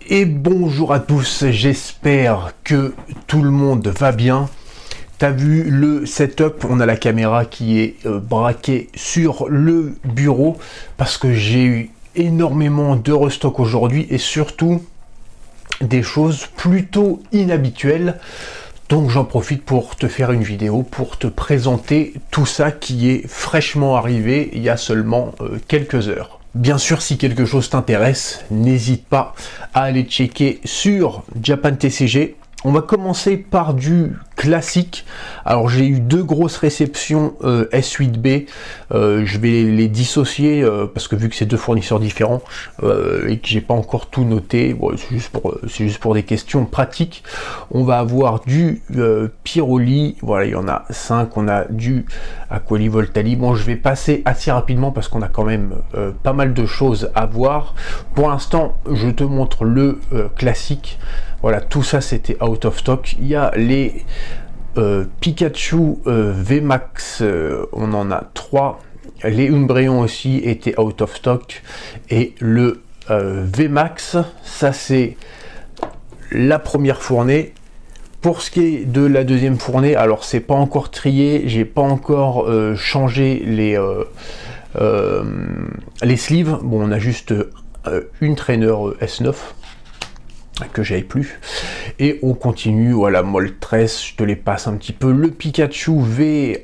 Et bonjour à tous, j'espère que tout le monde va bien. T'as vu le setup, on a la caméra qui est braquée sur le bureau parce que j'ai eu énormément de restock aujourd'hui et surtout des choses plutôt inhabituelles. Donc j'en profite pour te faire une vidéo, pour te présenter tout ça qui est fraîchement arrivé il y a seulement quelques heures. Bien sûr, si quelque chose t'intéresse, n'hésite pas à aller checker sur Japan TCG. On va commencer par du classique. Alors j'ai eu deux grosses réceptions S8B. Je vais les dissocier parce que vu que c'est deux fournisseurs différents et que j'ai pas encore tout noté, bon, c'est juste pour des questions pratiques. On va avoir du Pyroli. Voilà, il y en a 5. On a du Aquali Voltali. Bon, je vais passer assez rapidement parce qu'on a quand même pas mal de choses à voir. Pour l'instant, je te montre le classique. Voilà, tout ça c'était out of stock. Il y a les Pikachu VMAX, on en a 3. Les Umbreon aussi étaient out of stock. Et le VMAX, ça c'est la première fournée. Pour ce qui est de la deuxième fournée, alors c'est pas encore trié, j'ai pas encore changé les sleeves. Bon, on a juste une trainer S9 que j'avais plus et on continue. Voilà, Moltres, je te les passe un petit peu. Le Pikachu V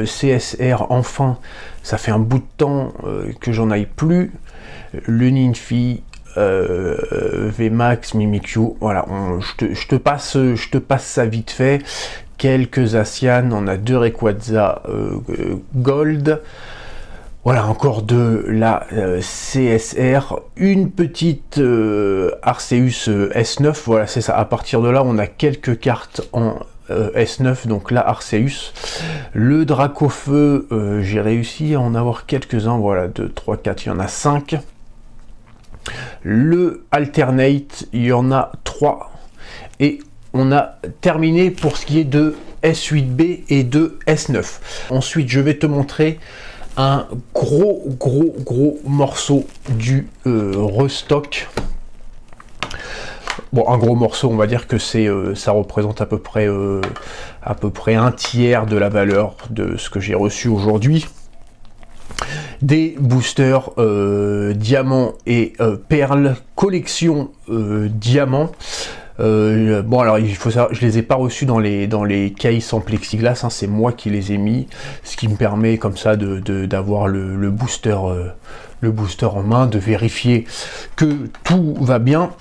CSR, enfin ça fait un bout de temps que j'en aille plus. Le Ninfi VMAX, Mimikyu, voilà, je te passe ça vite fait. Quelques Asian, on a deux Rayquaza Gold. Voilà, encore de la CSR, une petite Arceus S9, voilà, c'est ça. À partir de là, on a quelques cartes en S9, donc la Arceus. Le Dracofeu, j'ai réussi à en avoir quelques-uns, voilà, 2, 3, 4, il y en a 5. Le Alternate, il y en a 3. Et on a terminé pour ce qui est de S8B et de S9. Ensuite, je vais te montrer un gros morceau du restock. Bon, un gros morceau, on va dire que c'est ça représente à peu près un tiers de la valeur de ce que j'ai reçu aujourd'hui. Des boosters diamants et perles, collection diamants. Bon, alors il faut savoir, je les ai pas reçus dans les cases en plexiglas, hein, c'est moi qui les ai mis, ce qui me permet comme ça d'avoir le booster en main, de vérifier que tout va bien.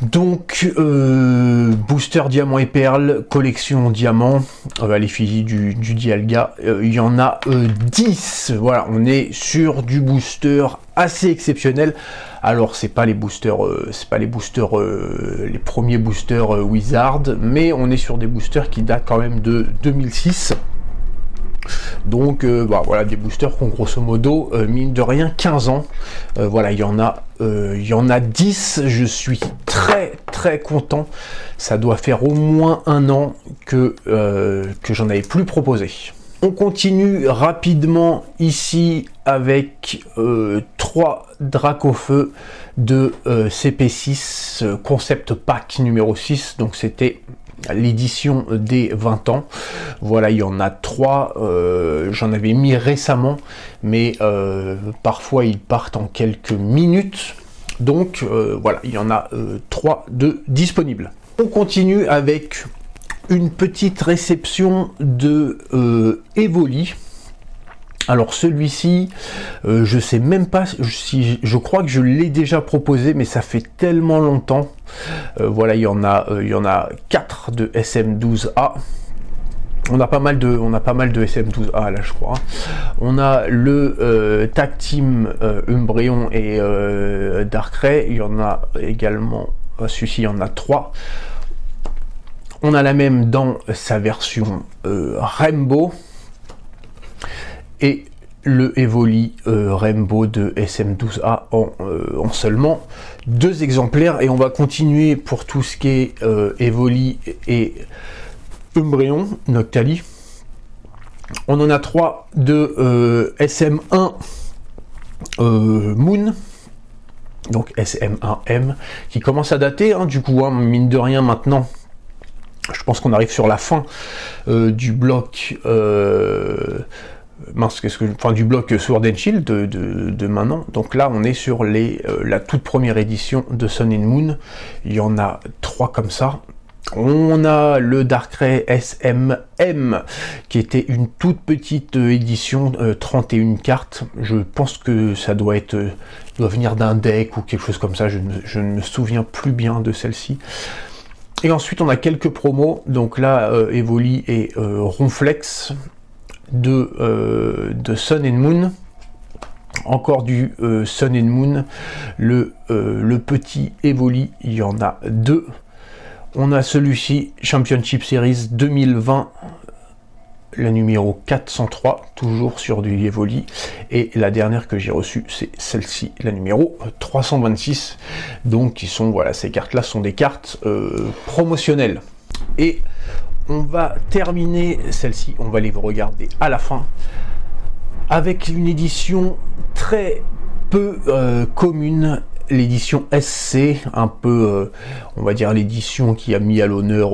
Donc booster diamant et perles, collection diamant, l'effigie du Dialga, il y en a 10. Voilà, on est sur du booster assez exceptionnel. Alors c'est pas les boosters, les premiers boosters Wizard, mais on est sur des boosters qui datent quand même de 2006. Donc voilà, des boosters qui ont grosso modo mine de rien 15 ans. Voilà, il y en a 10. Je suis très content. Ça doit faire au moins un an que j'en avais plus proposé. On continue rapidement ici avec 3 Dracofeu de CP6 concept pack numéro 6. Donc c'était l'édition des 20 ans. Voilà, il y en a 3. J'en avais mis récemment, mais parfois ils partent en quelques minutes. Donc voilà, il y en a 3 de disponibles. On continue avec une petite réception de Evoli. Alors celui-ci, je sais même pas si je crois que je l'ai déjà proposé, mais ça fait tellement longtemps. Voilà, il y en a 4 de SM12A. On a pas mal de SM12A là, je crois. On a le Tag Team Umbreon et Darkrai. Il y en a également, celui-ci, il y en a 3. On a la même dans sa version Rainbow. Et le Evoli Rainbow de SM12A en seulement 2 exemplaires. Et on va continuer pour tout ce qui est Evoli et Umbreon, Noctali. On en a 3 de SM1 Moon. donc SM1M, qui commence à dater, hein, du coup, hein, mine de rien maintenant. Je pense qu'on arrive sur la fin du bloc du bloc Sword and Shield de maintenant. Donc là, on est sur la toute première édition de Sun and Moon. Il y en a 3 comme ça. On a le Darkrai SMM, qui était une toute petite édition, 31 cartes. Je pense que ça doit venir d'un deck ou quelque chose comme ça. Je ne me souviens plus bien de celle-ci. Et ensuite, on a quelques promos. Donc là, Evoli et Ronflex de Sun and Moon. Encore du Sun and Moon. Le petit Evoli, il y en a 2. On a celui-ci, Championship Series 2020, la numéro 403, toujours sur du Evoli. Et la dernière que j'ai reçue, c'est celle-ci, la numéro 326. Donc, voilà, ces cartes-là sont des cartes promotionnelles. Et on va terminer celle-ci, on va les regarder à la fin, avec une édition très peu commune. L'édition SC, un peu, on va dire l'édition qui a mis à l'honneur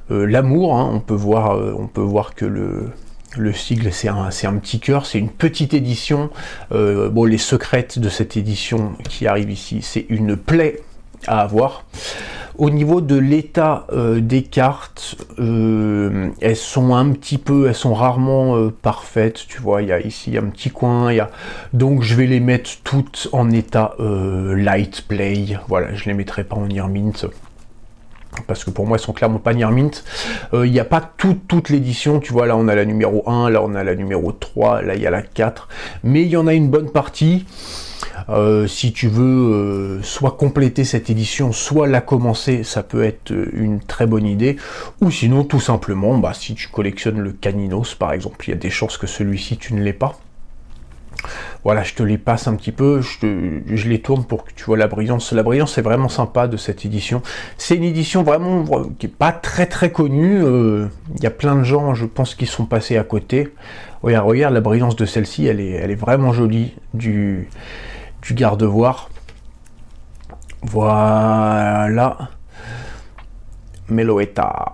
l'amour. Hein. On peut voir que le sigle, c'est un petit cœur, c'est une petite édition. Bon, les secrètes de cette édition qui arrive ici, c'est une plaie à avoir. Au niveau de l'état des cartes, elles sont rarement parfaites, tu vois, ici il y a un petit coin, donc je vais les mettre toutes en état light play, voilà, je les mettrai pas en near mint, parce que pour moi elles sont clairement pas near mint. Il n'y a pas toute l'édition, tu vois, là on a la numéro 1, là on a la numéro 3, là il y a la 4, mais il y en a une bonne partie. Si tu veux soit compléter cette édition, soit la commencer, ça peut être une très bonne idée. Ou sinon, tout simplement, si tu collectionnes le Caninos, par exemple, il y a des chances que celui-ci, tu ne l'aies pas. Voilà, je te les passe un petit peu, je les tourne pour que tu vois la brillance. La brillance est vraiment sympa de cette édition. C'est une édition vraiment qui n'est pas très connue. Il y a plein de gens, je pense, qui sont passés à côté. Regarde la brillance de celle-ci, elle est vraiment jolie. Du garde-voir. Voilà. Meloetta,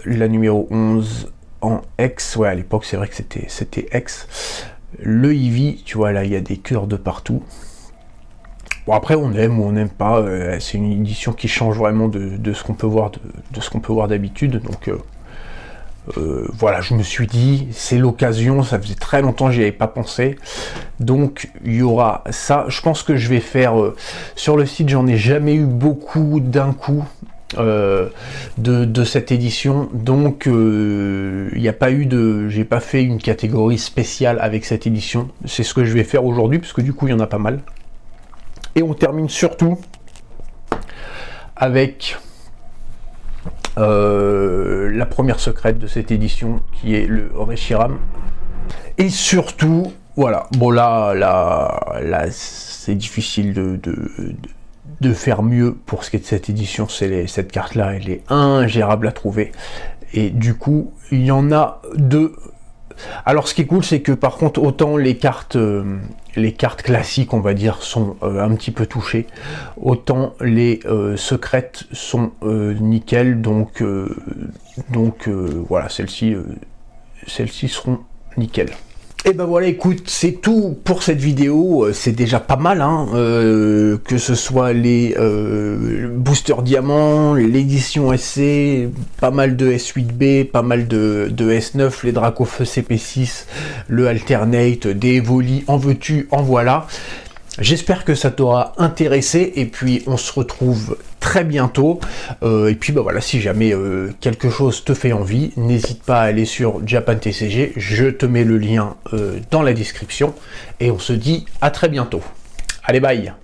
la numéro 11 en X. Ouais, à l'époque, c'est vrai que c'était X. Le Eevee, tu vois, là, il y a des cœurs de partout. Bon, après, on aime ou on n'aime pas. C'est une édition qui change vraiment de ce qu'on peut voir d'habitude. Donc, voilà, je me suis dit, c'est l'occasion, ça faisait très longtemps que j'y avais pas pensé, donc il y aura ça. Je pense que je vais faire, sur le site, j'en ai jamais eu beaucoup d'un coup de cette édition, donc il n'y a pas eu j'ai pas fait une catégorie spéciale avec cette édition. C'est ce que je vais faire aujourd'hui, parce que du coup il y en a pas mal. Et on termine surtout avec la première secrète de cette édition, qui est le Reshiram. Et surtout, voilà, bon là c'est difficile de faire mieux pour ce qui est de cette édition. Cette carte là, elle est ingérable à trouver, et du coup il y en a 2. Alors ce qui est cool, c'est que par contre, autant les cartes classiques, on va dire, sont un petit peu touchées, autant les secrètes sont nickel. Donc voilà, celles-ci seront nickel. Et ben voilà, écoute, c'est tout pour cette vidéo. C'est déjà pas mal, hein, que ce soit les boosters diamants, l'édition SC, pas mal de S8B, pas mal de S9, les Dracofeu CP6, le Alternate, des Evoli, en veux-tu, en voilà. J'espère que ça t'aura intéressé, et puis on se retrouve très bientôt. Et puis voilà, si jamais quelque chose te fait envie, n'hésite pas à aller sur Japan TCG, je te mets le lien dans la description, et on se dit à très bientôt. Allez, bye!